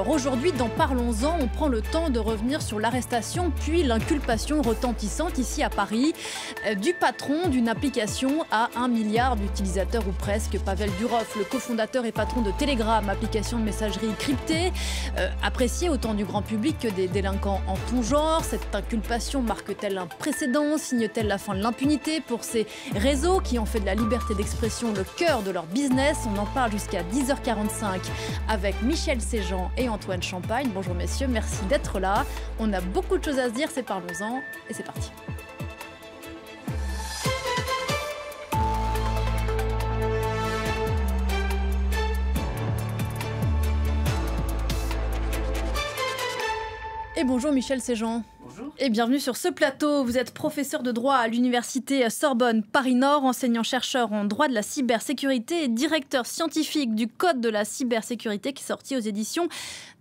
Aujourd'hui, dans Parlons-en, on prend le temps de revenir sur l'arrestation puis l'inculpation retentissante ici à Paris du patron d'une application à 1 milliard d'utilisateurs ou presque, Pavel Durov, le cofondateur et patron de Telegram, application de messagerie cryptée, appréciée autant du grand public que des délinquants en tout genre. Cette inculpation marque-t-elle un précédent? Signe-t-elle la fin de l'impunité pour ces réseaux qui ont fait de la liberté d'expression le cœur de leur business? On en parle jusqu'à 10h45 avec Michel Séjean et Antoine Champagne. Bonjour messieurs, merci d'être là. On a beaucoup de choses à se dire, c'est Parlons-en et c'est parti. Et bonjour Michel Séjean. Bonjour. Et bienvenue sur ce plateau. Vous êtes professeur de droit à l'université Sorbonne Paris-Nord, enseignant-chercheur en droit de la cybersécurité et directeur scientifique du Code de la cybersécurité qui est sorti aux éditions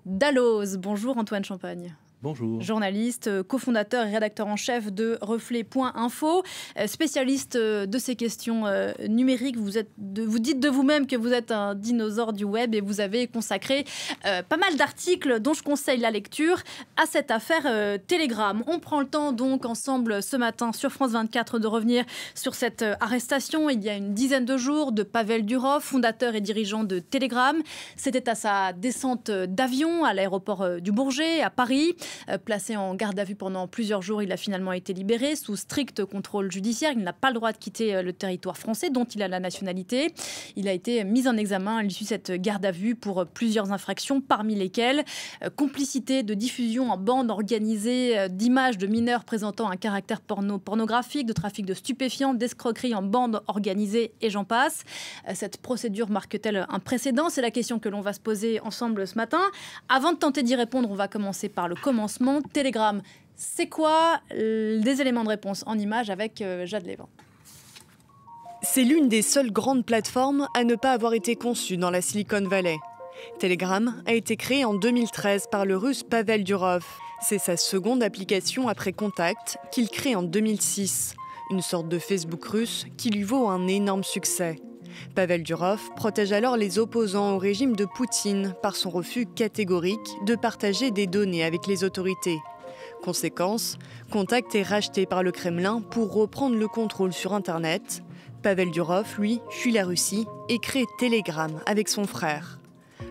Dalloz. Bonjour Antoine Champagne. Bonjour. Journaliste, cofondateur et rédacteur en chef de Reflet.info, spécialiste de ces questions numériques. Vous dites de vous-même que vous êtes un dinosaure du web et vous avez consacré pas mal d'articles dont je conseille la lecture à cette affaire Telegram. On prend le temps donc ensemble ce matin sur France 24 de revenir sur cette arrestation il y a une dizaine de jours de Pavel Durov, fondateur et dirigeant de Telegram. C'était à sa descente d'avion à l'aéroport du Bourget à Paris. Placé en garde à vue pendant plusieurs jours, il a finalement été libéré sous strict contrôle judiciaire. Il n'a pas le droit de quitter le territoire français dont il a la nationalité. Il a été mis en examen à l'issue de cette garde à vue pour plusieurs infractions, parmi lesquelles complicité de diffusion en bande organisée d'images de mineurs présentant un caractère pornographique, de trafic de stupéfiants, d'escroquerie en bande organisée et j'en passe. Cette procédure marque-t-elle un précédent? C'est la question que l'on va se poser ensemble ce matin. Avant de tenter d'y répondre, on va commencer par le commencement. Telegram, c'est quoi? Des éléments de réponse en images avec Jade Lévin. C'est l'une des seules grandes plateformes à ne pas avoir été conçue dans la Silicon Valley. Telegram a été créé en 2013 par le russe Pavel Durov. C'est sa seconde application après Contact qu'il crée en 2006. Une sorte de Facebook russe qui lui vaut un énorme succès. Pavel Durov protège alors les opposants au régime de Poutine par son refus catégorique de partager des données avec les autorités. Conséquence, Contact est racheté par le Kremlin pour reprendre le contrôle sur Internet. Pavel Durov, lui, fuit la Russie et crée Telegram avec son frère.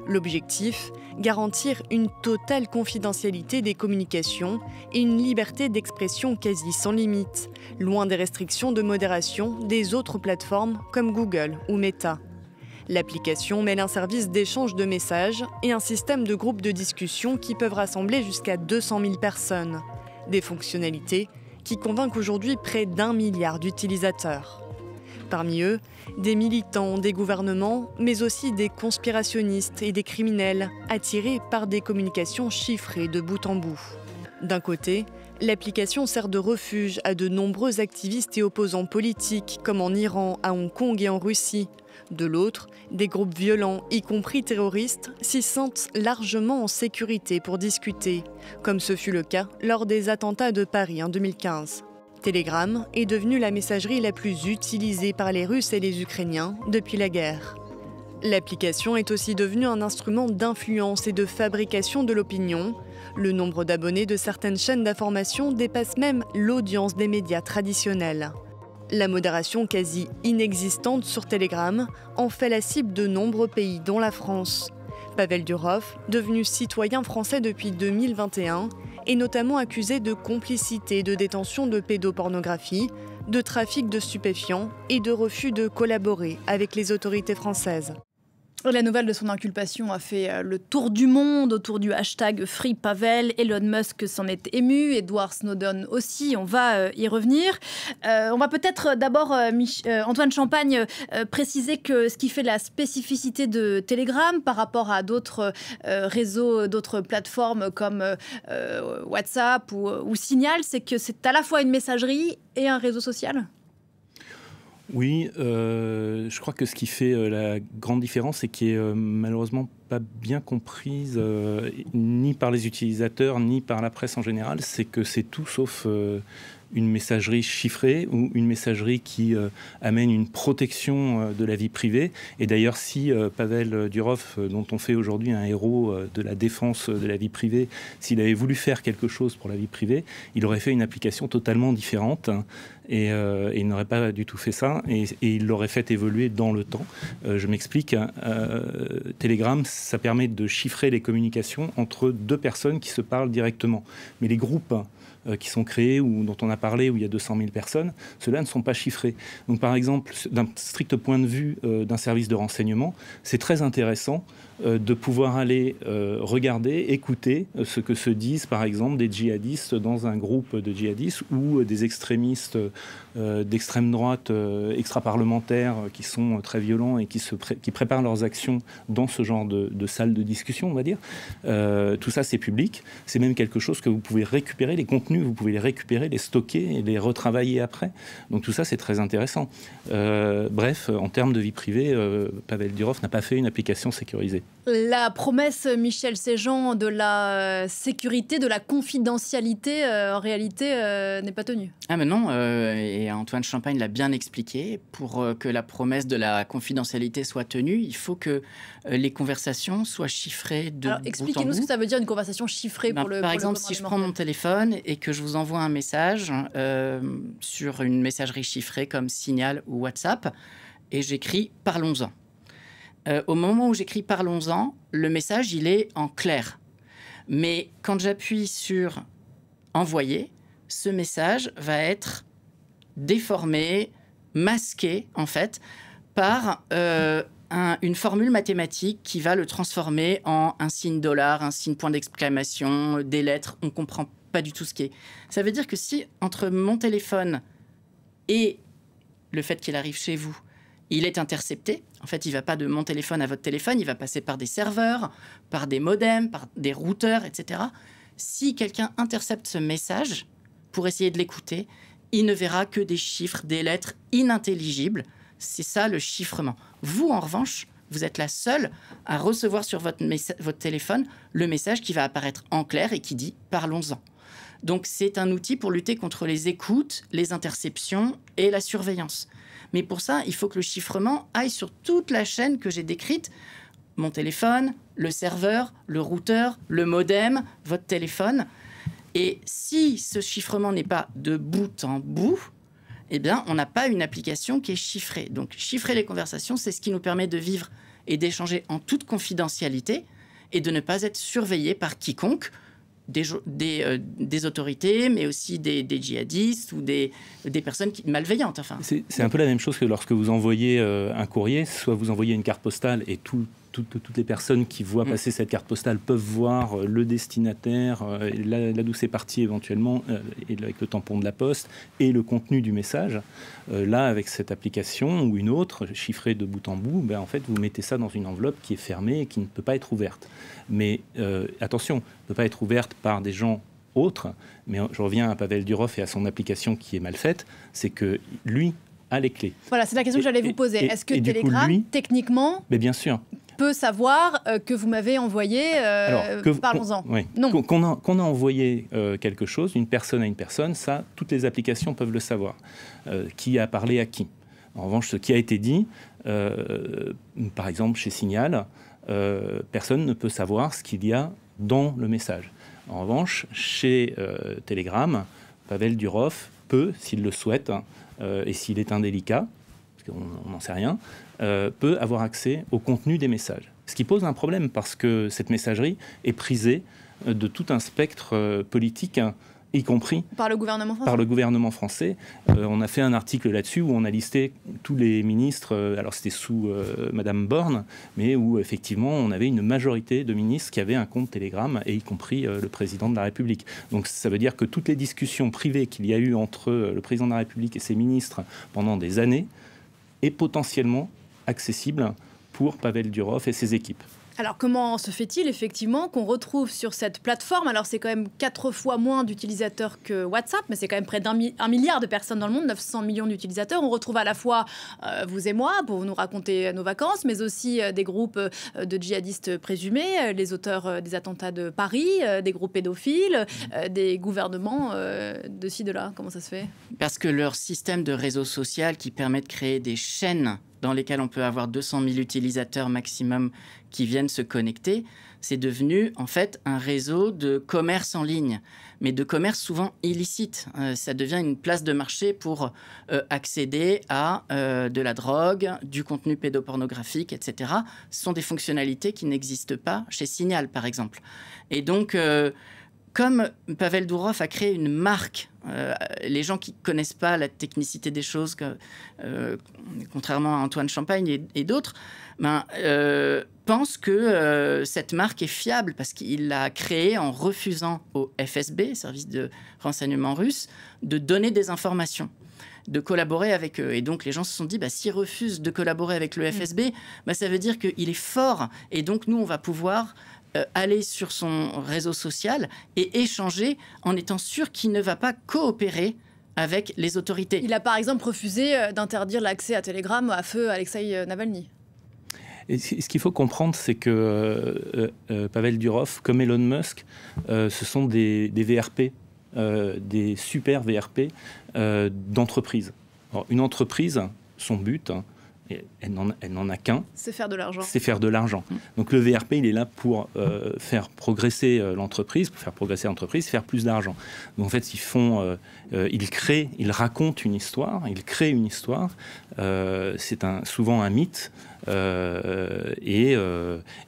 L'objectif, garantir une totale confidentialité des communications et une liberté d'expression quasi sans limite, loin des restrictions de modération des autres plateformes comme Google ou Meta. L'application mêle un service d'échange de messages et un système de groupes de discussion qui peuvent rassembler jusqu'à 200 000 personnes. Des fonctionnalités qui convainquent aujourd'hui près d'1 milliard d'utilisateurs. Parmi eux, des militants, des gouvernements, mais aussi des conspirationnistes et des criminels attirés par des communications chiffrées de bout en bout. D'un côté, l'application sert de refuge à de nombreux activistes et opposants politiques, comme en Iran, à Hong Kong et en Russie. De l'autre, des groupes violents, y compris terroristes, s'y sentent largement en sécurité pour discuter, comme ce fut le cas lors des attentats de Paris en 2015. Telegram est devenue la messagerie la plus utilisée par les Russes et les Ukrainiens depuis la guerre. L'application est aussi devenue un instrument d'influence et de fabrication de l'opinion. Le nombre d'abonnés de certaines chaînes d'information dépasse même l'audience des médias traditionnels. La modération quasi inexistante sur Telegram en fait la cible de nombreux pays, dont la France. Pavel Durov, devenu citoyen français depuis 2021, est notamment accusé de complicité de détention de pédopornographie, de trafic de stupéfiants et de refus de collaborer avec les autorités françaises. La nouvelle de son inculpation a fait le tour du monde autour du hashtag #FreePavel. Elon Musk s'en est ému, Edward Snowden aussi, on va y revenir. On va peut-être d'abord, Antoine Champagne, préciser que ce qui fait la spécificité de Telegram par rapport à d'autres réseaux, d'autres plateformes comme WhatsApp ou Signal, c'est que c'est à la fois une messagerie et un réseau social. Oui, je crois que ce qui fait la grande différence et qui est malheureusement pas bien comprise ni par les utilisateurs ni par la presse en général, c'est que c'est tout sauf une messagerie chiffrée ou une messagerie qui amène une protection de la vie privée. Et d'ailleurs, si Pavel Durov, dont on fait aujourd'hui un héros de la défense de la vie privée, s'il avait voulu faire quelque chose pour la vie privée, il aurait fait une application totalement différente. Et il n'aurait pas du tout fait ça, et il l'aurait fait évoluer dans le temps. Je m'explique. Telegram, ça permet de chiffrer les communications entre deux personnes qui se parlent directement. Mais les groupes qui sont créés ou dont on a parlé, où il y a 200 000 personnes, ceux-là ne sont pas chiffrés. Donc par exemple, d'un strict point de vue d'un service de renseignement, c'est très intéressant de pouvoir aller regarder, écouter ce que se disent par exemple des djihadistes dans un groupe de djihadistes ou des extrémistes d'extrême droite extra-parlementaires qui sont très violents et qui préparent leurs actions dans ce genre de salle de discussion, on va dire. Tout ça, c'est public. C'est même quelque chose que vous pouvez récupérer, les contenus, vous pouvez les récupérer, les stocker et les retravailler après. Donc tout ça, c'est très intéressant. Bref, en termes de vie privée, Pavel Durov n'a pas fait une application sécurisée. La promesse, Michel Séjean, de la sécurité, de la confidentialité, en réalité, n'est pas tenue. Ah mais non, et Antoine Champagne l'a bien expliqué. Pour que la promesse de la confidentialité soit tenue, il faut que les conversations soient chiffrées de Alors, expliquez-nous ce que ça veut dire une conversation chiffrée pour le Par exemple, si je prends mon téléphone et que je vous envoie un message sur une messagerie chiffrée comme Signal ou WhatsApp, et j'écris « Parlons-en ». Au moment où j'écris « Parlons-en », le message, il est en clair. Mais quand j'appuie sur « Envoyer », ce message va être déformé, masqué, en fait, par une formule mathématique qui va le transformer en un signe $, un signe point d'exclamation, des lettres. On ne comprend pas du tout ce qui est. Ça veut dire que si, entre mon téléphone et le fait qu'il arrive chez vous, il est intercepté. En fait, il ne va pas de mon téléphone à votre téléphone, il va passer par des serveurs, par des modems, par des routeurs, etc. Si quelqu'un intercepte ce message pour essayer de l'écouter, il ne verra que des chiffres, des lettres inintelligibles. C'est ça le chiffrement. Vous, en revanche, vous êtes la seule à recevoir sur votre téléphone le message qui va apparaître en clair et qui dit « Parlons-en ». Donc, c'est un outil pour lutter contre les écoutes, les interceptions et la surveillance. Mais pour ça, il faut que le chiffrement aille sur toute la chaîne que j'ai décrite. Mon téléphone, le serveur, le routeur, le modem, votre téléphone. Et si ce chiffrement n'est pas de bout en bout, eh bien, on n'a pas une application qui est chiffrée. Donc, chiffrer les conversations, c'est ce qui nous permet de vivre et d'échanger en toute confidentialité et de ne pas être surveillé par quiconque, des autorités, mais aussi des djihadistes ou des personnes malveillantes. Enfin. C'est un peu la même chose que lorsque vous envoyez un courrier, soit vous envoyez une carte postale et toutes les personnes qui voient passer cette carte postale peuvent voir le destinataire, là d'où c'est parti éventuellement, et avec le tampon de la poste, et le contenu du message. Là, avec cette application ou une autre, chiffrée de bout en bout, en fait, vous mettez ça dans une enveloppe qui est fermée et qui ne peut pas être ouverte. Mais attention, ne peut pas être ouverte par des gens autres, mais je reviens à Pavel Durov et à son application qui est mal faite, c'est que lui a les clés. Voilà, c'est la question que j'allais vous poser. Est-ce que Telegram, techniquement, mais bien sûr, peut savoir que vous m'avez envoyé, parlons-en. Oui. Non. Qu'on a envoyé quelque chose, une personne à une personne, ça, toutes les applications peuvent le savoir. Qui a parlé à qui. En revanche, ce qui a été dit, par exemple chez Signal, personne ne peut savoir ce qu'il y a dans le message. En revanche, chez Telegram, Pavel Durov peut, s'il le souhaite, et s'il est indélicat, parce qu'on n'en sait rien, peut avoir accès au contenu des messages. Ce qui pose un problème parce que cette messagerie est prisée de tout un spectre politique, y compris par le gouvernement français. Par le gouvernement français. On a fait un article là-dessus où on a listé tous les ministres, alors c'était sous Madame Borne, mais où effectivement on avait une majorité de ministres qui avaient un compte Telegram, et y compris le président de la République. Donc ça veut dire que toutes les discussions privées qu'il y a eu entre le président de la République et ses ministres pendant des années est potentiellement accessible pour Pavel Durov et ses équipes. Alors comment se fait-il effectivement qu'on retrouve sur cette plateforme, alors c'est quand même 4 fois moins d'utilisateurs que WhatsApp, mais c'est quand même près d'1 milliard de personnes dans le monde, 900 millions d'utilisateurs. On retrouve à la fois vous et moi pour nous raconter nos vacances, mais aussi des groupes de djihadistes présumés, les auteurs des attentats de Paris, des groupes pédophiles, des gouvernements de ci, de là. Comment ça se fait ? Parce que leur système de réseau social qui permet de créer des chaînes dans lesquelles on peut avoir 200 000 utilisateurs maximum qui viennent se connecter, c'est devenu en fait un réseau de commerce en ligne, mais de commerce souvent illicite. Ça devient une place de marché pour accéder à de la drogue, du contenu pédopornographique, etc. Ce sont des fonctionnalités qui n'existent pas chez Signal, par exemple. Et donc, comme Pavel Durov a créé une marque, les gens qui ne connaissent pas la technicité des choses, contrairement à Antoine Champagne et d'autres, pensent que cette marque est fiable parce qu'il l'a créée en refusant au FSB, service de renseignement russe, de donner des informations, de collaborer avec eux. Et donc, les gens se sont dit, s'il refuse de collaborer avec le FSB, ça veut dire qu'il est fort. Et donc, nous, on va pouvoir aller sur son réseau social et échanger en étant sûr qu'il ne va pas coopérer avec les autorités. Il a par exemple refusé d'interdire l'accès à Telegram à feu Alexei Navalny. Et ce qu'il faut comprendre, c'est que Pavel Durov, comme Elon Musk, ce sont des VRP, des super VRP d'entreprise. Alors, une entreprise, son but, elle n'en a qu'un. C'est faire de l'argent. C'est faire de l'argent. Donc le VRP, il est là pour faire progresser l'entreprise, faire plus d'argent. Donc en fait, ils racontent une histoire, ils créent une histoire. C'est souvent un mythe. Et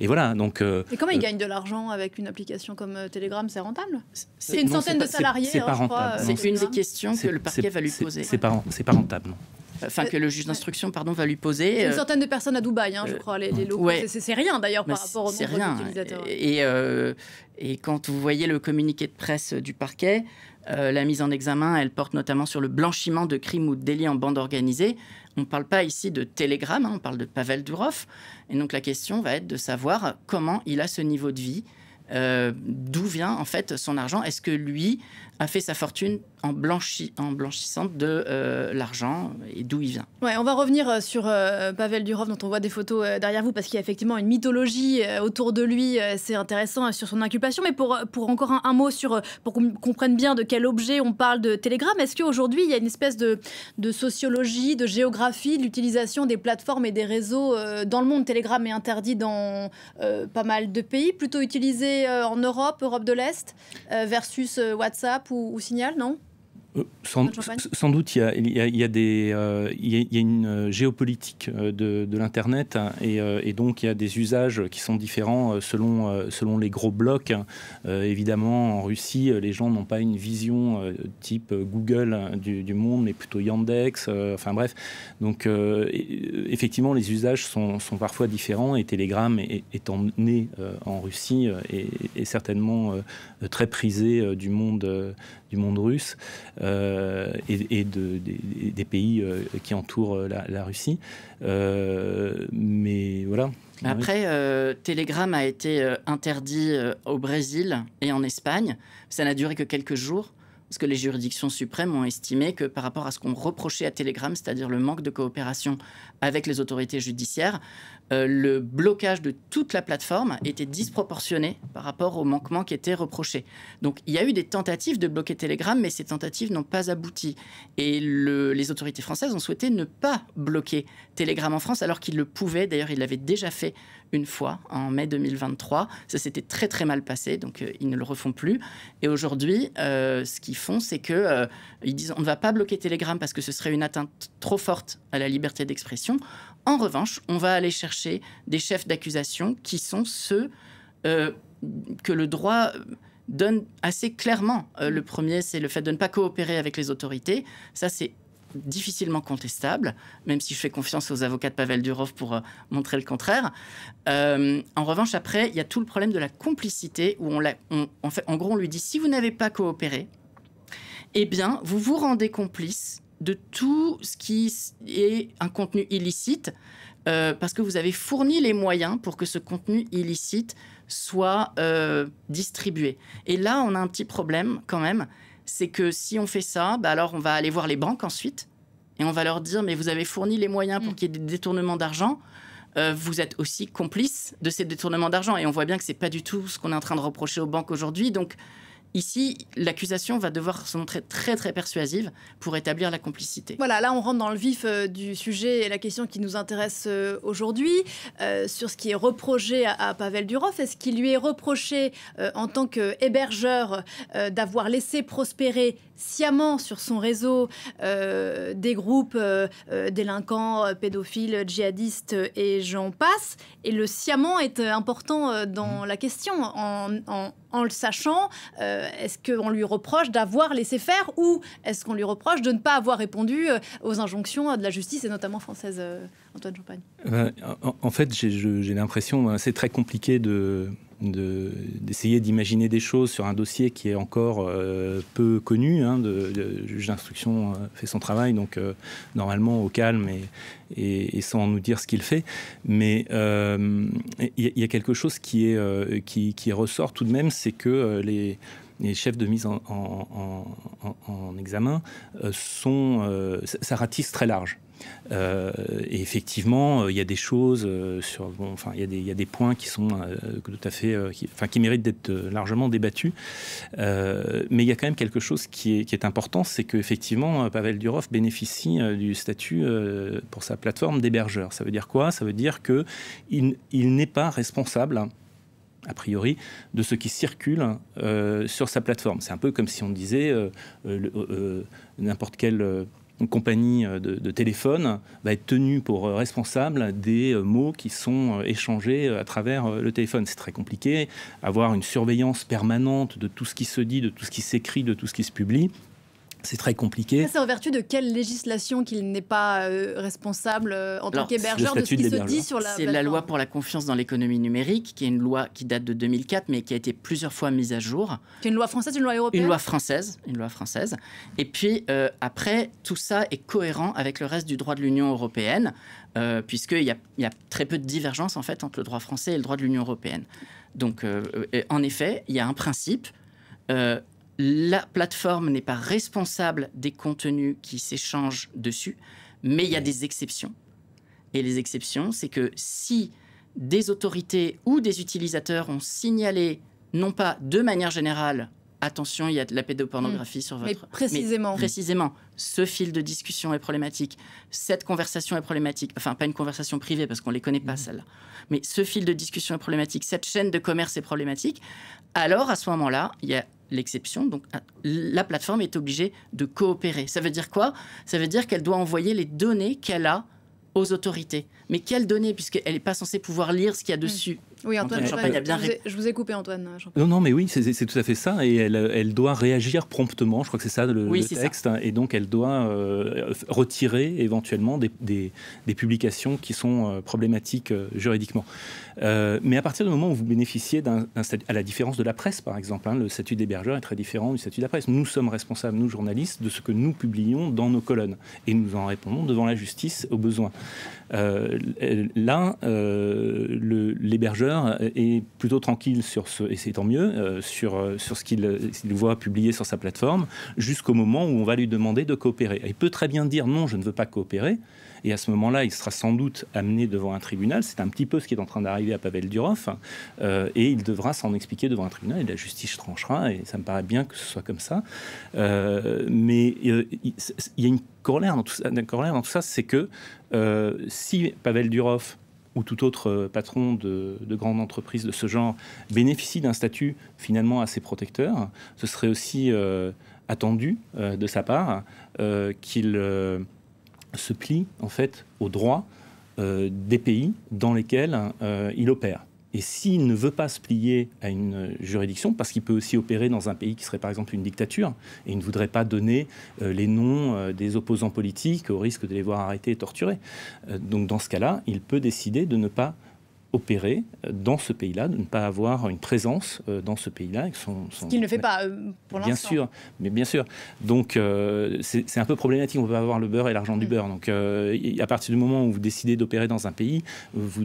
voilà. Donc, et comment ils gagnent de l'argent avec une application comme Telegram? C'est rentable? C'est une centaine de salariés. C'est pas rentable. C'est une des questions que le parquet va lui poser. C'est pas rentable, non. Enfin, que le juge d'instruction, va lui poser. Une centaine de personnes à Dubaï, je crois, les locaux. Ouais. C'est rien, d'ailleurs, par rapport au nombre d'utilisateurs. Et quand vous voyez le communiqué de presse du parquet, la mise en examen, elle porte notamment sur le blanchiment de crimes ou de délits en bande organisée. On ne parle pas ici de Telegram, on parle de Pavel Durov. Et donc, la question va être de savoir comment il a ce niveau de vie. D'où vient en fait son argent? Est-ce que lui a fait sa fortune en blanchissant de l'argent et d'où il vient? Ouais, on va revenir sur Pavel Durov dont on voit des photos derrière vous parce qu'il y a effectivement une mythologie autour de lui. C'est intéressant sur son inculpation. Mais pour encore un mot pour qu'on comprenne bien de quel objet on parle de Telegram, est-ce qu'aujourd'hui il y a une espèce de sociologie, de géographie de l'utilisation des plateformes et des réseaux dans le monde? Telegram est interdit dans pas mal de pays, plutôt utilisé en Europe de l'Est, versus WhatsApp ou Signal, non? Sans doute, il y a une géopolitique de l'Internet et donc il y a des usages qui sont différents selon les gros blocs. Évidemment, en Russie, les gens n'ont pas une vision type Google du monde, mais plutôt Yandex. Enfin bref, donc effectivement, les usages sont parfois différents et Telegram étant né en Russie est certainement très prisé du monde russe. Et des pays qui entourent la Russie. Mais voilà. Après, Telegram a été interdit au Brésil et en Espagne. Ça n'a duré que quelques jours, parce que les juridictions suprêmes ont estimé que par rapport à ce qu'on reprochait à Telegram, c'est-à-dire le manque de coopération avec les autorités judiciaires, le blocage de toute la plateforme était disproportionné par rapport aux manquements qui étaient reprochés. Donc il y a eu des tentatives de bloquer Telegram, mais ces tentatives n'ont pas abouti. Et les autorités françaises ont souhaité ne pas bloquer Telegram en France, alors qu'ils le pouvaient. D'ailleurs, ils l'avaient déjà fait une fois, en mai 2023. Ça s'était très très mal passé, donc ils ne le refont plus. Et aujourd'hui, ce qu'ils font, c'est qu'ils disent on ne va pas bloquer Telegram parce que ce serait une atteinte trop forte à la liberté d'expression. En revanche, on va aller chercher des chefs d'accusation qui sont ceux que le droit donne assez clairement. Le premier, c'est le fait de ne pas coopérer avec les autorités. Ça, c'est difficilement contestable, même si je fais confiance aux avocats de Pavel Durov pour montrer le contraire. En revanche, après, il y a tout le problème de la complicité, où en gros, on lui dit, si vous n'avez pas coopéré, eh bien, vous vous rendez complice de tout ce qui est un contenu illicite parce que vous avez fourni les moyens pour que ce contenu illicite soit distribué. Et là, on a un petit problème quand même, c'est que si on fait ça, alors on va aller voir les banques ensuite, et on va leur dire, mais vous avez fourni les moyens pour qu'il y ait des détournements d'argent, vous êtes aussi complice de ces détournements d'argent. Et on voit bien que ce n'est pas du tout ce qu'on est en train de reprocher aux banques aujourd'hui. Donc ici, l'accusation va devoir se montrer très, très persuasive pour établir la complicité. Voilà, là, on rentre dans le vif du sujet et la question qui nous intéresse aujourd'hui, sur ce qui est reproché à Pavel Durov. Est-ce qu'il lui est reproché, en tant qu'hébergeur, d'avoir laissé prospérer sciemment sur son réseau des groupes délinquants, pédophiles, djihadistes et j'en passe? Et le sciemment est important dans la question. En le sachant, est-ce qu'on lui reproche d'avoir laissé faire ou est-ce qu'on lui reproche de ne pas avoir répondu aux injonctions de la justice et notamment française, Antoine Champagne? En fait, j'ai l'impression, c'est très compliqué d'essayer d'imaginer des choses sur un dossier qui est encore peu connu. Le juge d'instruction fait son travail, donc normalement au calme et sans nous dire ce qu'il fait. Mais il y a quelque chose qui ressort tout de même, c'est que les chefs de mise en examen ça ratisse très large. Et effectivement, il y a des choses il y a des points qui sont tout à fait, qui méritent d'être largement débattus. Mais il y a quand même quelque chose qui est important, c'est qu'effectivement, Pavel Durov bénéficie du statut pour sa plateforme d'hébergeur. Ça veut dire quoi? Ça veut dire qu'il n'est pas responsable, a priori, de ce qui circule sur sa plateforme. C'est un peu comme si on disait n'importe quelle compagnie de téléphone va être tenue pour responsable des mots qui sont échangés à travers le téléphone. C'est très compliqué. Avoir une surveillance permanente de tout ce qui se dit, de tout ce qui s'écrit, de tout ce qui se publie, c'est très compliqué. C'est en vertu de quelle législation qu'il n'est pas responsable en tant qu'hébergeur de ce qui se dit sur la plateforme? C'est la loi pour la confiance dans l'économie numérique, qui est une loi qui date de 2004, mais qui a été plusieurs fois mise à jour. C'est une loi française, une loi européenne? Une loi française. Et puis, après, tout ça est cohérent avec le reste du droit de l'Union européenne, puisqu'il y a très peu de divergence, en fait, entre le droit français et le droit de l'Union européenne. Donc, en effet, il y a un principe. La plateforme n'est pas responsable des contenus qui s'échangent dessus, mais il y a des exceptions. Et les exceptions, c'est que si des autorités ou des utilisateurs ont signalé, non pas de manière générale, attention, il y a de la pédopornographie sur votre... Mais précisément, ce fil de discussion est problématique, cette conversation est problématique, enfin, pas une conversation privée, parce qu'on ne les connaît pas, celle-là, mais ce fil de discussion est problématique, cette chaîne de commerce est problématique, alors, à ce moment-là, il y a l'exception, donc la plateforme est obligée de coopérer. Ça veut dire quoi? Ça veut dire qu'elle doit envoyer les données qu'elle a aux autorités. Mais quelles données, puisqu'elle n'est pas censée pouvoir lire ce qu'il y a dessus? Oui, Antoine Champagne, je vous ai coupé, Antoine Champagne. Non, mais oui, c'est tout à fait ça. Et elle doit réagir promptement, je crois que c'est ça le texte. Ça. Et donc, elle doit retirer éventuellement des publications qui sont problématiques juridiquement. Mais à partir du moment où vous bénéficiez d'un statut, à la différence de la presse, par exemple, le statut d'hébergeur est très différent du statut de la presse. Nous sommes responsables, nous, journalistes, de ce que nous publions dans nos colonnes. Et nous en répondons devant la justice au besoin. Là, l'hébergeur est plutôt tranquille sur ce, et c'est tant mieux, sur ce qu'il voit publier sur sa plateforme, jusqu'au moment où on va lui demander de coopérer. Il peut très bien dire non, je ne veux pas coopérer, et à ce moment-là, il sera sans doute amené devant un tribunal. C'est un petit peu ce qui est en train d'arriver à Pavel Durov, et il devra s'en expliquer devant un tribunal, et la justice tranchera, et ça me paraît bien que ce soit comme ça. Mais il y a une corollaire dans tout ça, c'est que si Pavel Durov ou tout autre patron de grande entreprise de ce genre bénéficie d'un statut finalement assez protecteur, ce serait aussi attendu de sa part qu'il se plie en fait aux droits des pays dans lesquels il opère. Et s'il ne veut pas se plier à une juridiction, parce qu'il peut aussi opérer dans un pays qui serait par exemple une dictature, et il ne voudrait pas donner les noms des opposants politiques au risque de les voir arrêtés et torturés. Donc dans ce cas-là, il peut décider de ne pas opérer dans ce pays-là, de ne pas avoir une présence dans ce pays-là. Ce qu'il ne fait pas pour l'instant. Bien sûr, mais bien sûr. Donc c'est un peu problématique, on ne peut pas avoir le beurre et l'argent du beurre. Donc à partir du moment où vous décidez d'opérer dans un pays, je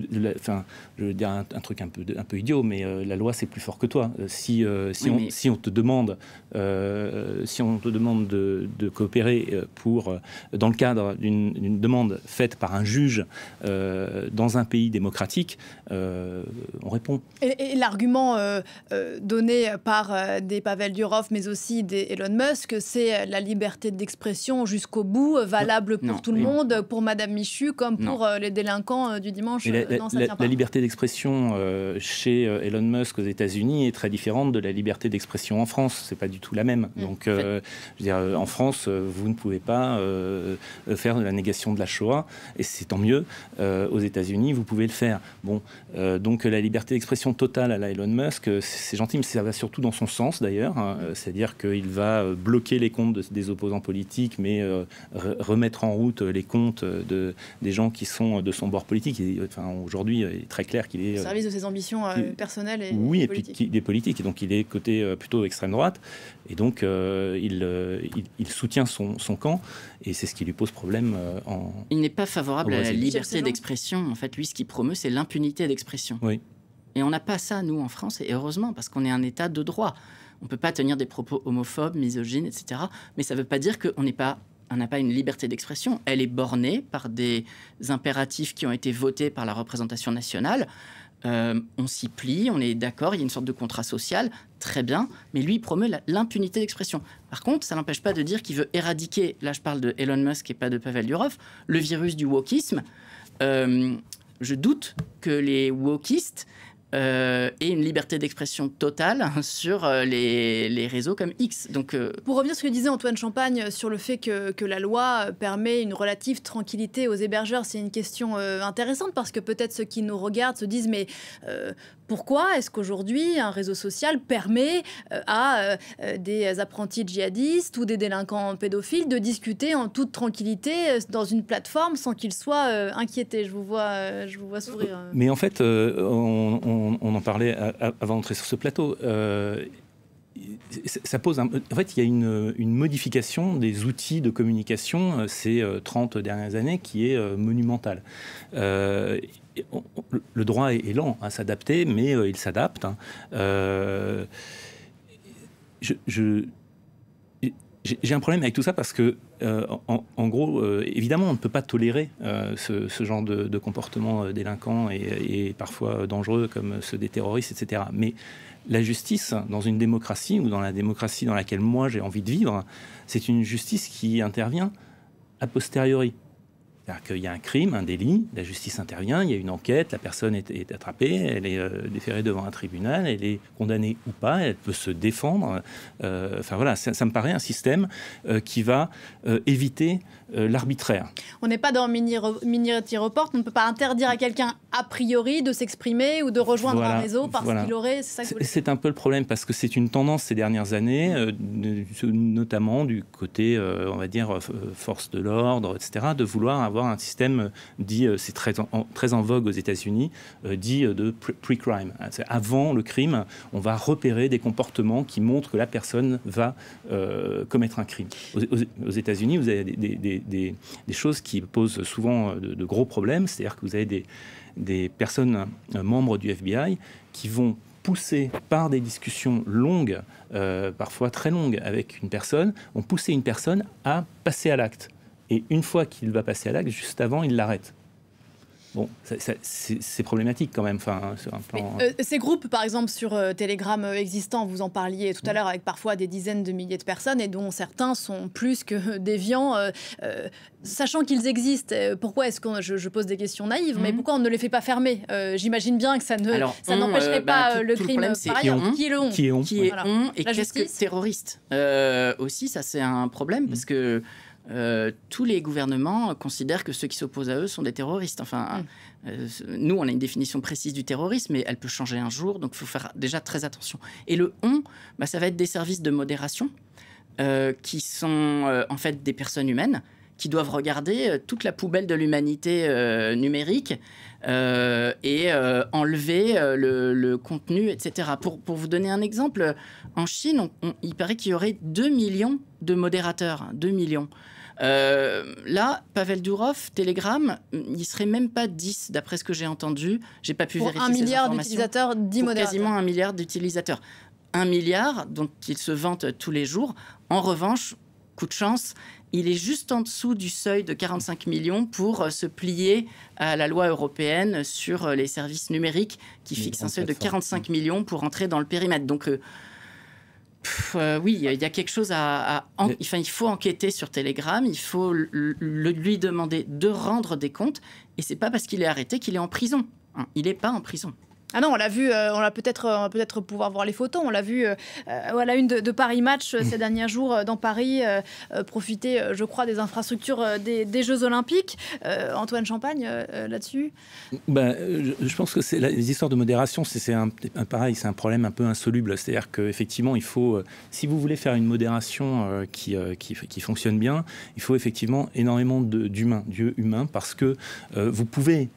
veux dire un truc un peu idiot, mais la loi c'est plus fort que toi. Si on te demande de coopérer dans le cadre d'une demande faite par un juge dans un pays démocratique, on répond. Et l'argument donné par des Pavel Durov, mais aussi des Elon Musk, c'est la liberté d'expression jusqu'au bout, valable pour tout le monde, pour Madame Michu, comme pour les délinquants du dimanche. La liberté d'expression chez Elon Musk aux États-Unis est très différente de la liberté d'expression en France. C'est pas du tout la même. Donc, je veux dire, en France, vous ne pouvez pas faire de la négation de la Shoah, et c'est tant mieux. Aux États-Unis, vous pouvez le faire. Bon, donc la liberté d'expression totale à la Elon Musk, c'est gentil, mais ça va surtout dans son sens d'ailleurs. C'est-à-dire qu'il va bloquer les comptes des opposants politiques, mais remettre en route les comptes des gens qui sont de son bord politique. Aujourd'hui, il est très clair qu'il est... Au service de ses ambitions personnelles et politiques. Et puis des politiques. Et donc il est côté plutôt extrême droite. Et donc il soutient son camp. Et c'est ce qui lui pose problème. Il n'est pas favorable à la liberté d'expression. En fait, lui, ce qu'il promeut, c'est l'impunité d'expression. Oui. Et on n'a pas ça, nous, en France, et heureusement, parce qu'on est un État de droit. On ne peut pas tenir des propos homophobes, misogynes, etc. Mais ça ne veut pas dire qu'on n'a pas une liberté d'expression. Elle est bornée par des impératifs qui ont été votés par la représentation nationale. On s'y plie, on est d'accord, il y a une sorte de contrat social, très bien, mais lui, il promeut l'impunité d'expression. Par contre, ça n'empêche pas de dire qu'il veut éradiquer, là je parle de Elon Musk et pas de Pavel Durov, le virus du wokisme. Je doute que les wokistes aient une liberté d'expression totale sur les réseaux comme X. Donc, pour revenir à ce que disait Antoine Champagne sur le fait que la loi permet une relative tranquillité aux hébergeurs, c'est une question intéressante parce que peut-être ceux qui nous regardent se disent mais pourquoi est-ce qu'aujourd'hui un réseau social permet à des apprentis djihadistes ou des délinquants pédophiles de discuter en toute tranquillité dans une plateforme sans qu'ils soient inquiétés? Je vous vois sourire. Mais en fait, on en parlait avant d'entrer sur ce plateau. Ça pose en fait, il y a une modification des outils de communication ces 30 dernières années qui est monumentale. Le droit est lent à s'adapter, mais il s'adapte. J'ai un problème avec tout ça parce que, en gros, évidemment, on ne peut pas tolérer ce genre de comportement délinquant et parfois dangereux comme ceux des terroristes, etc. Mais la justice, dans une démocratie ou dans la démocratie dans laquelle moi j'ai envie de vivre, c'est une justice qui intervient a posteriori. C'est-à-dire qu'il y a un crime, un délit, la justice intervient, il y a une enquête, la personne est attrapée, elle est déférée devant un tribunal, elle est condamnée ou pas, elle peut se défendre. Enfin voilà, ça me paraît un système qui va éviter l'arbitraire. On n'est pas dans Minority Report, on ne peut pas interdire à quelqu'un a priori de s'exprimer ou de rejoindre un réseau parce qu'il aurait... C'est un peu le problème parce que c'est une tendance ces dernières années, notamment du côté, on va dire, force de l'ordre, etc., de vouloir avoir un système dit, c'est très en vogue aux États-Unis, dit de pre-crime. Avant le crime, on va repérer des comportements qui montrent que la personne va commettre un crime. Aux États-Unis, vous avez des choses qui posent souvent de gros problèmes, c'est-à-dire que vous avez des personnes membres du FBI qui vont pousser par des discussions longues, parfois très longues avec une personne, vont pousser une personne à passer à l'acte. Et une fois qu'il va passer à l'acte, juste avant, il l'arrête. Bon, c'est problématique quand même. Enfin, sur un plan... Ces groupes, par exemple, sur Telegram existants, vous en parliez tout à l'heure, avec parfois des dizaines de milliers de personnes, et dont certains sont plus que déviants. Sachant qu'ils existent, pourquoi est-ce que je pose des questions naïves, mais pourquoi on ne les fait pas fermer? J'imagine bien que ça n'empêcherait pas le crime. Par ailleurs, qui est on et qu'est-ce que terroriste aussi, ça c'est un problème, parce que tous les gouvernements considèrent que ceux qui s'opposent à eux sont des terroristes. Enfin, nous, on a une définition précise du terrorisme, mais elle peut changer un jour, donc il faut faire déjà très attention. Et le ça va être des services de modération qui sont en fait des personnes humaines qui doivent regarder toute la poubelle de l'humanité numérique et enlever le contenu, etc. Pour vous donner un exemple, en Chine, il paraît qu'il y aurait 2 millions de modérateurs. 2 millions. Là, Pavel Durov, Telegram, il ne serait même pas 10, d'après ce que j'ai entendu. Je n'ai pas pu vérifier ces informations. Pour 1 milliard d'utilisateurs, 10 modérateurs. Quasiment 1 milliard d'utilisateurs. 1 milliard dont il se vante tous les jours. En revanche, coup de chance, il est juste en dessous du seuil de 45 millions pour se plier à la loi européenne sur les services numériques qui fixe un seuil de 45 millions pour entrer dans le périmètre. Donc, oui, il y a quelque chose il faut enquêter sur Telegram, il faut lui demander de rendre des comptes, et c'est pas parce qu'il est arrêté qu'il est en prison. Il n'est pas en prison. Ah non, on l'a vu, on va peut-être pouvoir voir les photos. On l'a vu à la une de Paris Match ces derniers jours dans Paris, profiter, je crois, des infrastructures des Jeux Olympiques. Antoine Champagne, là-dessus je pense que les histoires de modération, c'est pareil, c'est un problème un peu insoluble. C'est-à-dire qu'effectivement, il faut, si vous voulez faire une modération qui fonctionne bien, il faut effectivement énormément d'humains, parce que vous pouvez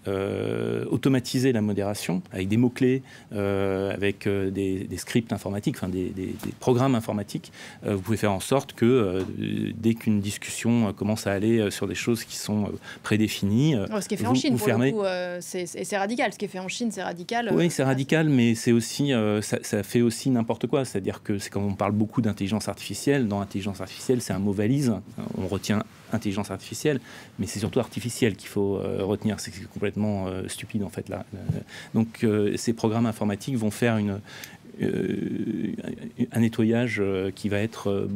automatiser la modération avec des mots-clés, avec des scripts informatiques, enfin des programmes informatiques. Vous pouvez faire en sorte que dès qu'une discussion commence à aller sur des choses qui sont prédéfinies, ce qui est fait en Chine, pour le coup, c'est radical. Ce qui est fait en Chine, c'est radical. Oui, c'est radical, mais c'est aussi, ça fait aussi n'importe quoi. C'est-à-dire que c'est quand on parle beaucoup d'intelligence artificielle. Dans l'intelligence artificielle, c'est un mot valise. On retient intelligence artificielle, mais c'est surtout artificielle qu'il faut retenir. C'est complètement stupide, en fait, là. Donc, ces programmes informatiques vont faire un nettoyage qui va être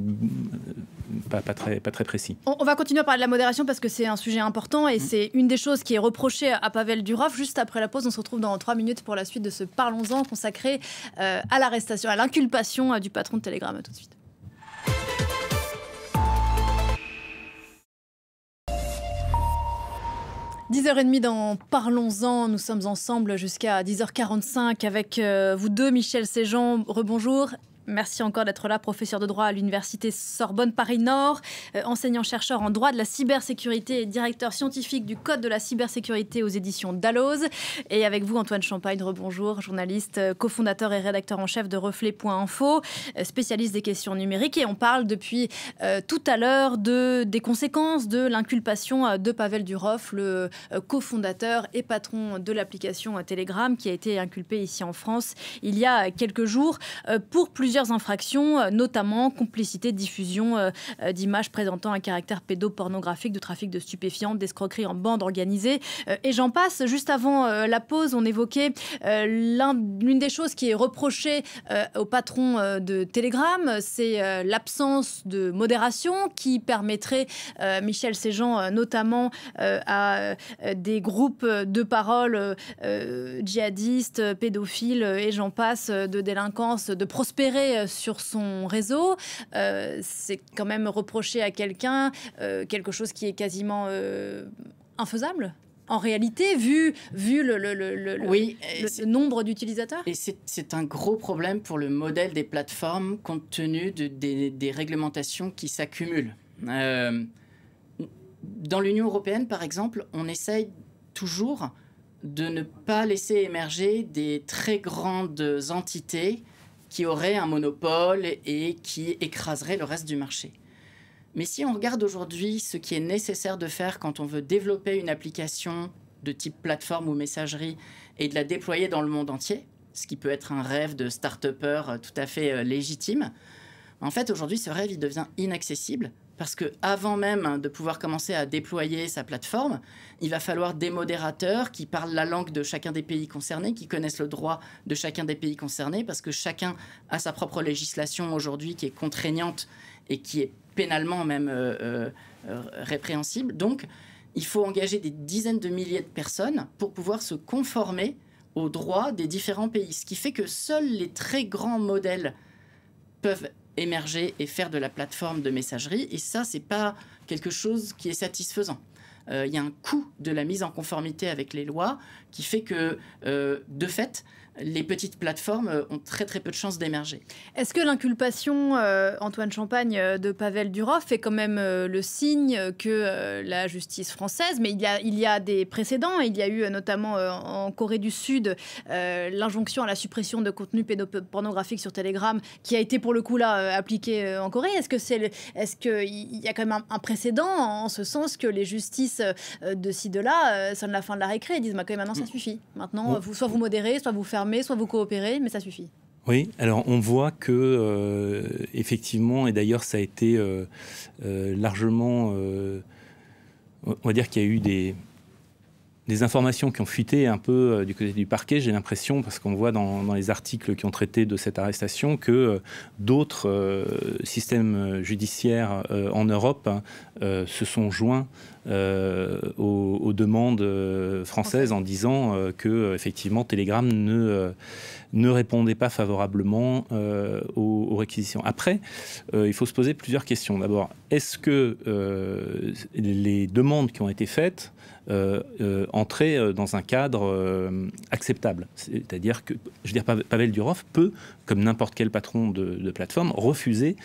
pas très précis. On va continuer à parler de la modération parce que c'est un sujet important et c'est une des choses qui est reprochée à Pavel Durov. Juste après la pause, on se retrouve dans 3 minutes pour la suite de ce Parlons-en consacré à l'arrestation, à l'inculpation du patron de Telegram. À tout de suite. 10h30 dans Parlons-en, nous sommes ensemble jusqu'à 10h45 avec vous deux, Michel Séjean, rebonjour. Merci encore d'être là, professeur de droit à l'université Sorbonne Paris-Nord, enseignant-chercheur en droit de la cybersécurité et directeur scientifique du Code de la cybersécurité aux éditions Dalloz. Et avec vous, Antoine Champagne, rebonjour, journaliste, cofondateur et rédacteur en chef de Reflet.info, spécialiste des questions numériques. Et on parle depuis tout à l'heure des conséquences de l'inculpation de Pavel Durov, le cofondateur et patron de l'application Telegram, qui a été inculpé ici en France il y a quelques jours pour plusieurs infractions, notamment complicité de diffusion d'images présentant un caractère pédopornographique, de trafic de stupéfiants, d'escroquerie en bande organisée, et j'en passe. Juste avant la pause, on évoquait l'une des choses qui est reprochée au patron de Telegram, c'est l'absence de modération qui permettrait, Michel Séjean, notamment à des groupes de parole djihadistes, pédophiles et j'en passe, de délinquance, de prospérer sur son réseau. C'est quand même reprocher à quelqu'un quelque chose qui est quasiment infaisable en réalité, vu le nombre d'utilisateurs. Et c'est un gros problème pour le modèle des plateformes compte tenu des réglementations qui s'accumulent. Dans l'Union européenne, par exemple, on essaye toujours de ne pas laisser émerger des très grandes entités qui auraient un monopole et qui écraseraient le reste du marché. Mais si on regarde aujourd'hui ce qui est nécessaire de faire quand on veut développer une application de type plateforme ou messagerie et de la déployer dans le monde entier, ce qui peut être un rêve de start-upper tout à fait légitime, en fait, aujourd'hui, ce rêve, il devient inaccessible parce qu'avant même de pouvoir commencer à déployer sa plateforme, il va falloir des modérateurs qui parlent la langue de chacun des pays concernés, qui connaissent le droit de chacun des pays concernés, parce que chacun a sa propre législation aujourd'hui qui est contraignante et qui est pénalement même répréhensible. Donc, il faut engager des dizaines de milliers de personnes pour pouvoir se conformer aux droits des différents pays. Ce qui fait que seuls les très grands modèles peuvent émerger et faire de la plateforme de messagerie. Et ça, c'est pas quelque chose qui est satisfaisant. Il y a un coût de la mise en conformité avec les lois qui fait que, de fait, les petites plateformes ont très très peu de chances d'émerger. Est-ce que l'inculpation, Antoine Champagne, de Pavel Durov fait quand même le signe que la justice française, mais il y a des précédents, il y a eu notamment en Corée du Sud l'injonction à la suppression de contenus pédopornographiques sur Telegram qui a été pour le coup là appliquée en Corée. Est-ce qu'il y a quand même un précédent en ce sens que les justices de ci, de là sonnent la fin de la récré et disent quand même maintenant ça suffit. Maintenant, soit vous modérez, soit vous fermez, soit vous coopérez, mais ça suffit. Oui, alors on voit que effectivement, et d'ailleurs ça a été largement, on va dire qu'il y a eu des informations qui ont fuité un peu du côté du parquet, j'ai l'impression, parce qu'on voit dans les articles qui ont traité de cette arrestation que d'autres systèmes judiciaires en Europe se sont joints aux demandes françaises en disant que effectivement Telegram ne répondait pas favorablement aux réquisitions. Après, il faut se poser plusieurs questions. D'abord, est-ce que les demandes qui ont été faites entraient dans un cadre acceptable? C'est-à-dire que, je veux dire, Pavel Durov peut, comme n'importe quel patron de plateforme, refuser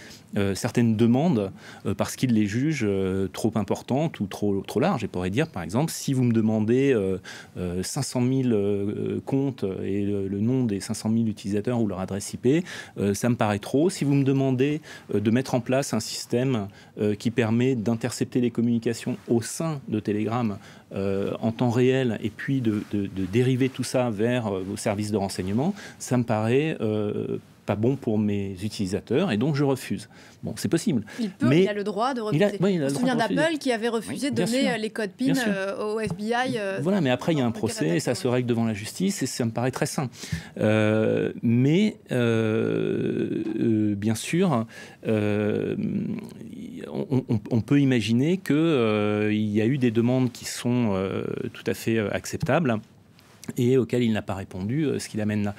certaines demandes parce qu'il les juge trop importantes ou trop larges. Je pourrais dire, par exemple, si vous me demandez 500 000 comptes et le nom des 500 000 utilisateurs ou leur adresse IP, ça me paraît trop. Si vous me demandez de mettre en place un système qui permet d'intercepter les communications au sein de Telegram en temps réel et puis de dériver tout ça vers vos services de renseignement, ça me paraît pas bon pour mes utilisateurs et donc je refuse. Bon, c'est possible. Il a le droit de refuser. On se souvient d'Apple qui avait refusé de donner les codes PIN au FBI. Voilà, mais après il y a un procès et ça se règle devant la justice et ça me paraît très sain. Mais bien sûr, on peut imaginer qu'il y a eu des demandes qui sont tout à fait acceptables et auxquelles il n'a pas répondu, ce qui l'amène là.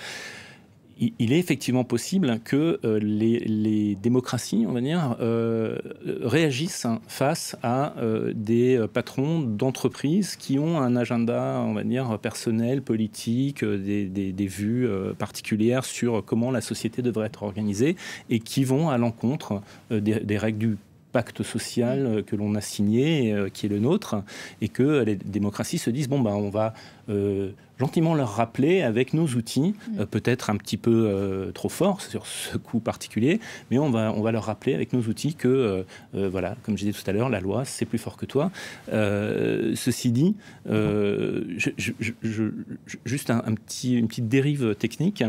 Il est effectivement possible que les démocraties, on va dire, réagissent face à des patrons d'entreprises qui ont un agenda, on va dire, personnel, politique, des vues particulières sur comment la société devrait être organisée et qui vont à l'encontre des règles du pacte social que l'on a signé, qui est le nôtre, et que les démocraties se disent, on va gentiment leur rappeler avec nos outils, peut-être un petit peu trop fort sur ce coup particulier, mais on va leur rappeler avec nos outils que, voilà, comme je disais tout à l'heure, la loi, c'est plus fort que toi. Ceci dit, juste une petite dérive technique.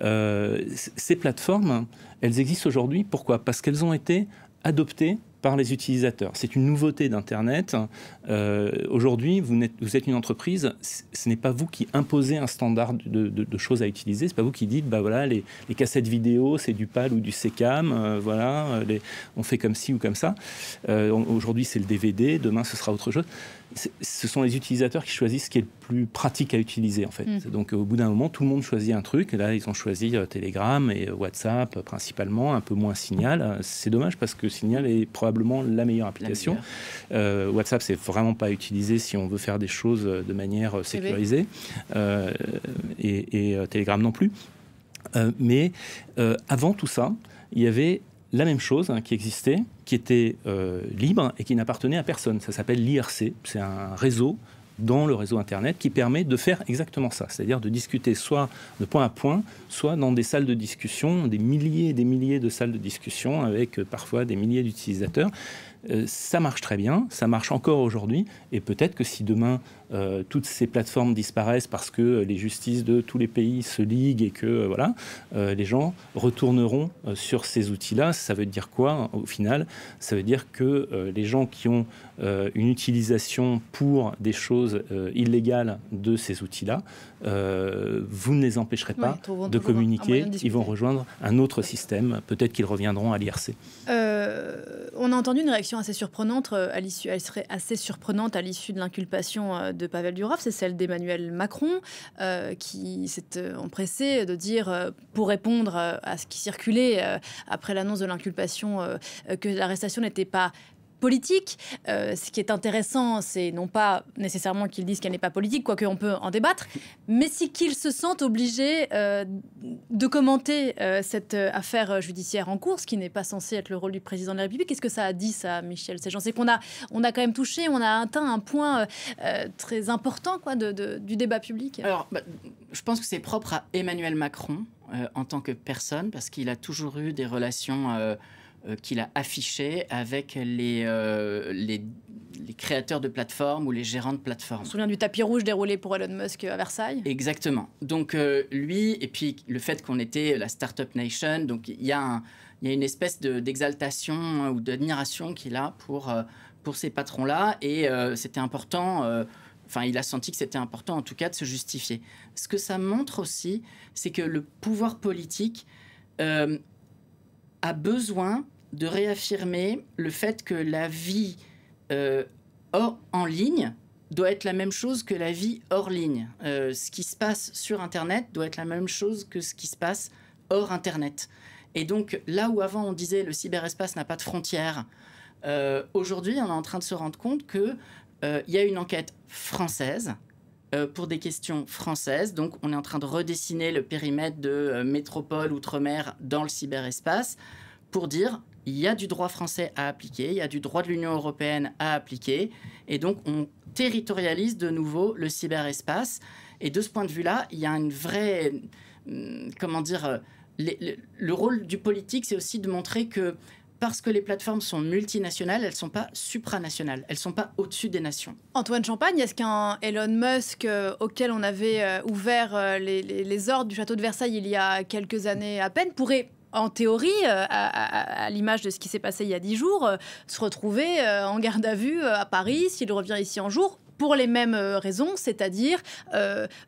Ces plateformes, elles existent aujourd'hui. Pourquoi ? Parce qu'elles ont été adoptées par les utilisateurs. C'est une nouveauté d'Internet. Aujourd'hui, vous êtes une entreprise, ce n'est pas vous qui imposez un standard de choses à utiliser, c'est pas vous qui dites, voilà, les cassettes vidéo, c'est du PAL ou du SECAM, voilà, on fait comme ci ou comme ça. Aujourd'hui, c'est le DVD, demain, ce sera autre chose. Ce sont les utilisateurs qui choisissent ce qui est le plus pratique à utiliser, en fait. Donc, au bout d'un moment, tout le monde choisit un truc. Et là, ils ont choisi Telegram et WhatsApp, principalement, un peu moins Signal. C'est dommage parce que Signal est probablement la meilleure application. WhatsApp, c'est vraiment pas utilisé si on veut faire des choses de manière sécurisée. Et Telegram non plus. Mais avant tout ça, il y avait la même chose qui existait, qui était libre et qui n'appartenait à personne. Ça s'appelle l'IRC. C'est un réseau dans le réseau Internet qui permet de faire exactement ça, c'est-à-dire de discuter soit de point à point, soit dans des salles de discussion, des milliers et des milliers de salles de discussion avec parfois des milliers d'utilisateurs. Ça marche très bien, ça marche encore aujourd'hui, et peut-être que si demain toutes ces plateformes disparaissent parce que les justices de tous les pays se liguent et que voilà, les gens retourneront sur ces outils-là. Ça veut dire quoi au final? Ça veut dire que les gens qui ont une utilisation pour des choses illégales de ces outils-là, vous ne les empêcherez pas de communiquer. Ils vont rejoindre un autre système. Peut-être qu'ils reviendront à l'IRC. On a entendu une réaction assez surprenante à l'issue. Elle serait assez surprenante à l'issue de l'inculpation de Pavel Durov. C'est celle d'Emmanuel Macron qui s'est empressé de dire, pour répondre à ce qui circulait après l'annonce de l'inculpation, que l'arrestation n'était pas politique. Ce qui est intéressant, c'est non pas nécessairement qu'ils disent qu'elle n'est pas politique, quoique on peut en débattre, mais c'est qu'ils se sentent obligés de commenter cette affaire judiciaire en cours, ce qui n'est pas censé être le rôle du président de la République. Qu'est-ce que ça a dit, ça, Michel Séjean? C'est qu'on a quand même touché, on a atteint un point très important du débat public. Alors, je pense que c'est propre à Emmanuel Macron en tant que personne, parce qu'il a toujours eu des relations qu'il a affichées avec les créateurs de plateformes ou les gérants de plateformes. On se souvient du tapis rouge déroulé pour Elon Musk à Versailles. Exactement. Donc lui, et puis le fait qu'on était la Startup Nation, donc il y a une espèce d'exaltation ou d'admiration qu'il a pour ces patrons-là, et c'était important... il a senti que c'était important, en tout cas, de se justifier. Ce que ça montre aussi, c'est que le pouvoir politique a besoin de réaffirmer le fait que la vie en ligne doit être la même chose que la vie hors ligne. Ce qui se passe sur Internet doit être la même chose que ce qui se passe hors Internet. Et donc, là où avant on disait le cyberespace n'a pas de frontières, aujourd'hui, on est en train de se rendre compte que il y a une enquête française pour des questions françaises. Donc, on est en train de redessiner le périmètre de métropole, outre-mer dans le cyberespace pour dire il y a du droit français à appliquer, il y a du droit de l'Union européenne à appliquer. Et donc, on territorialise de nouveau le cyberespace. Et de ce point de vue-là, il y a une vraie... le rôle du politique, c'est aussi de montrer que parce que les plateformes sont multinationales, elles ne sont pas supranationales, elles ne sont pas au-dessus des nations. Antoine Champagne, est-ce qu'un Elon Musk auquel on avait ouvert les ordres du château de Versailles il y a quelques années à peine pourrait, en théorie, à l'image de ce qui s'est passé il y a 10 jours, se retrouver en garde à vue à Paris s'il revient ici un jour pour les mêmes raisons, c'est-à-dire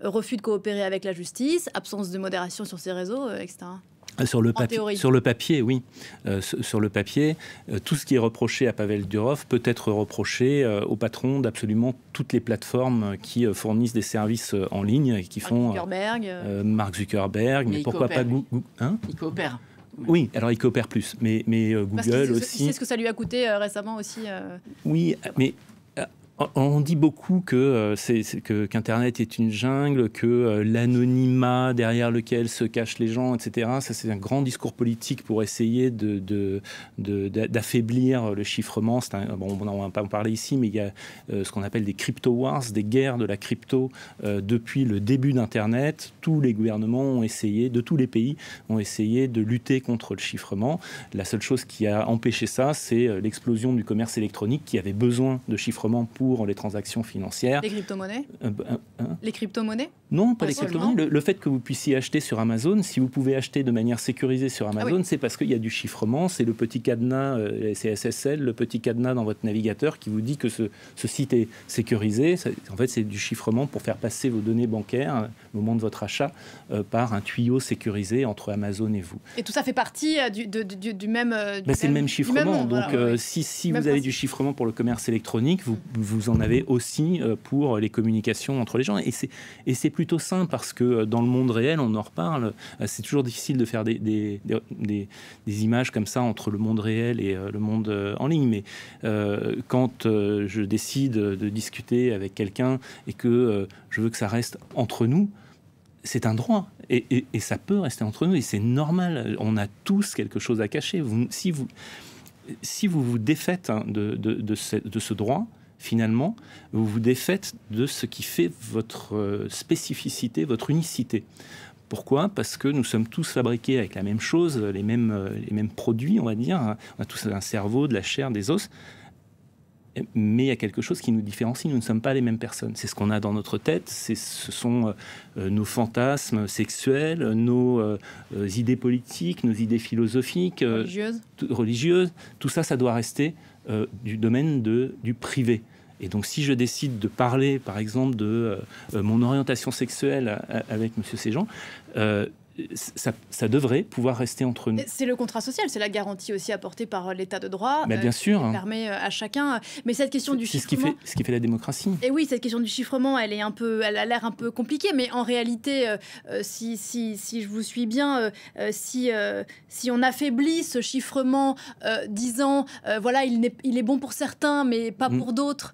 refus de coopérer avec la justice, absence de modération sur ses réseaux, etc. Sur le papier, oui. Sur le papier, tout ce qui est reproché à Pavel Durov peut être reproché au patron d'absolument toutes les plateformes qui fournissent des services en ligne et qui font... Mark Zuckerberg, mais pourquoi pas Google, hein? Il coopère. Oui, alors il coopère plus, mais Google aussi... C'est ce que ça lui a coûté récemment aussi. Oui, mais... On dit beaucoup qu'Internet est une jungle, que l'anonymat derrière lequel se cachent les gens, etc. Ça, c'est un grand discours politique pour essayer d'affaiblir le chiffrement. On n'en va pas en parler ici, mais il y a ce qu'on appelle des crypto wars, des guerres de la crypto depuis le début d'Internet. Tous les gouvernements de tous les pays ont essayé de lutter contre le chiffrement. La seule chose qui a empêché ça, c'est l'explosion du commerce électronique qui avait besoin de chiffrement pour les transactions financières. Les crypto-monnaies Les crypto-monnaies? Non, pas les crypto-monnaies. Le fait que vous puissiez acheter sur Amazon, si vous pouvez acheter de manière sécurisée sur Amazon, c'est parce qu'il y a du chiffrement, c'est le petit cadenas, c'est SSL, le petit cadenas dans votre navigateur qui vous dit que ce site est sécurisé. En fait, c'est du chiffrement pour faire passer vos données bancaires au moment de votre achat par un tuyau sécurisé entre Amazon et vous. Et tout ça fait partie du même... c'est le même chiffrement. Donc, si vous avez du chiffrement pour le commerce électronique, vous en avez aussi pour les communications entre les gens. Et c'est plutôt simple parce que dans le monde réel, on en reparle, c'est toujours difficile de faire des images comme ça entre le monde réel et le monde en ligne. Mais quand je décide de discuter avec quelqu'un et que je veux que ça reste entre nous, c'est un droit. Et ça peut rester entre nous. Et c'est normal. On a tous quelque chose à cacher. Si vous vous défaites de ce droit, finalement, vous vous défaites de ce qui fait votre spécificité, votre unicité. Pourquoi ? Parce que nous sommes tous fabriqués avec la même chose, les mêmes produits, on va dire. On a tous un cerveau, de la chair, des os. Mais il y a quelque chose qui nous différencie. Nous ne sommes pas les mêmes personnes. C'est ce qu'on a dans notre tête. Ce sont nos fantasmes sexuels, nos idées politiques, nos idées philosophiques, religieuses. Tout ça, ça doit rester du domaine du privé. Et donc, si je décide de parler, par exemple, de mon orientation sexuelle avec M. Séjean, ça devrait pouvoir rester entre nous. C'est le contrat social, c'est la garantie aussi apportée par l'État de droit. Mais bien sûr. Qui permet à chacun. Mais cette question du chiffrement... C'est ce qui fait la démocratie. Et oui, cette question du chiffrement, elle a l'air un peu compliquée, mais en réalité, si je vous suis bien, si on affaiblit ce chiffrement disant, voilà, il est bon pour certains, mais pas pour d'autres,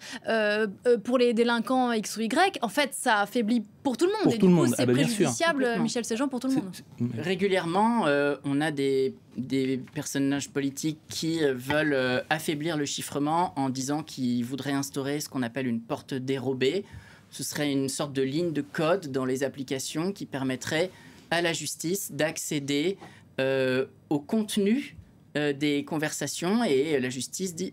pour les délinquants X ou Y, en fait, ça affaiblit pour tout le monde. Pour tout le monde, c'est préjudiciable, Michel Séjean, pour tout le monde. Régulièrement, on a des personnages politiques qui veulent affaiblir le chiffrement en disant qu'ils voudraient instaurer ce qu'on appelle une porte dérobée. Ce serait une sorte de ligne de code dans les applications qui permettrait à la justice d'accéder au contenu des conversations, et la justice dit,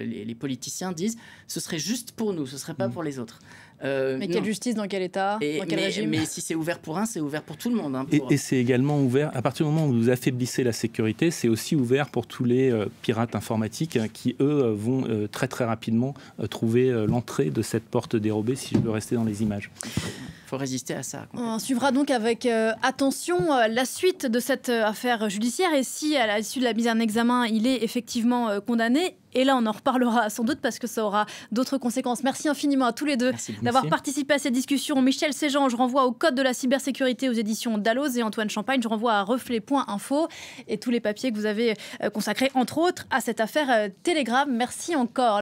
les politiciens disent, ce serait juste pour nous, ce serait pas pour les autres. Mais quelle justice, dans quel état, dans quel régime? Mais si c'est ouvert pour un, c'est ouvert pour tout le monde. Et c'est également ouvert, à partir du moment où vous affaiblissez la sécurité, c'est aussi ouvert pour tous les pirates informatiques qui, eux, vont très très rapidement trouver l'entrée de cette porte dérobée, si je veux rester dans les images. Il faut résister à ça. On suivra donc avec attention la suite de cette affaire judiciaire, et si à l'issue de la mise en examen, il est effectivement condamné. Et là, on en reparlera sans doute parce que ça aura d'autres conséquences. Merci infiniment à tous les deux d'avoir participé à cette discussion. Michel Séjean, je renvoie au Code de la cybersécurité aux éditions Dalloz, et Antoine Champagne, je renvoie à reflet.info et tous les papiers que vous avez consacrés, entre autres, à cette affaire Telegram. Merci encore.